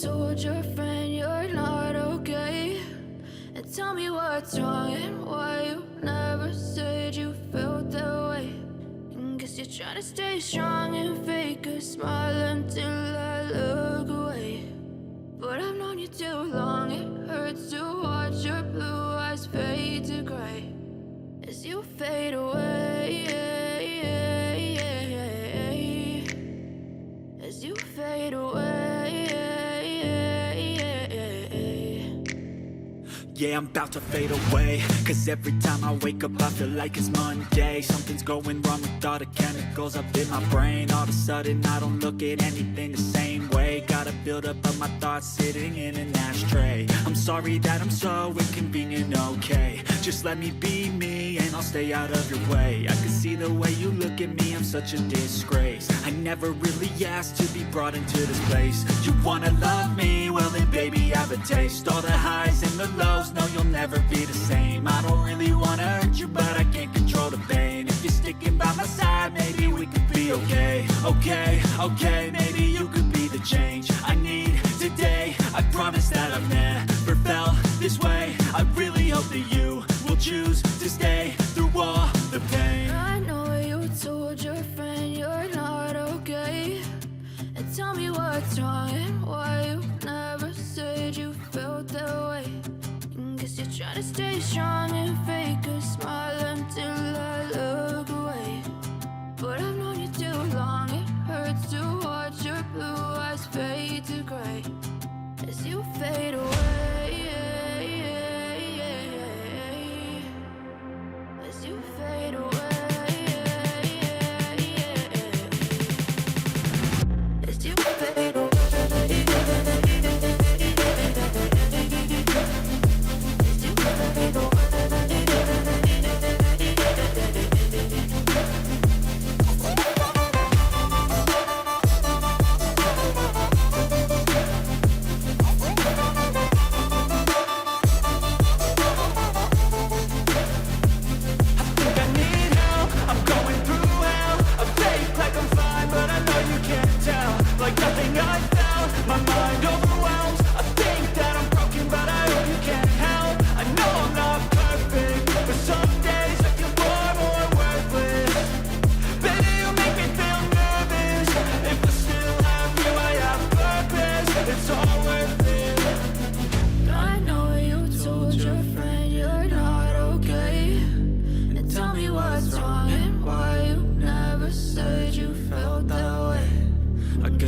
told your friend you're not okay? And tell me what's wrong and why you never said you felt that way. And guess you're trying to stay strong and fake a smile until I look away. But I've known you too long, it hurts to watch your blue eyes fade to gray as you fade away, as you fade away. Yeah, I'm about to fade away, cause every time I wake up I feel like it's Monday. Something's going wrong with all the chemicals up in my brain. All of a sudden I don't look at anything the same way. Got a buildup of my thoughts sitting in an ashtray. I'm sorry that I'm so inconvenient, okay? Just let me be me and I'll stay out of your way. I can see the way you look at me, I'm such a disgrace. I never really asked to be brought into this place. You wanna love me? Well then baby have a taste. All the highs and the lows, no you'll never be the same. I don't really wanna hurt you but I can't control the pain. If you're sticking by my side maybe we could be okay. Okay, maybe you could be the change I need today. I promise that I've never felt this way. I really hope that you will choose to stay through all the pain. I know you told your friend you're not okay. And tell me what's wrong and why you never said you felt that way. And guess you're trying to stay strong and fake a smile until I look away. But I've known you too long, it hurts to watch your blue eyes fade to gray as you fade away, as you fade away, as you fade away.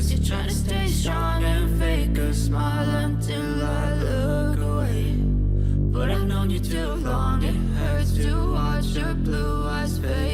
You're trying to stay strong and fake a smile until I look away. But I've known you too long, it hurts to watch your blue eyes fade.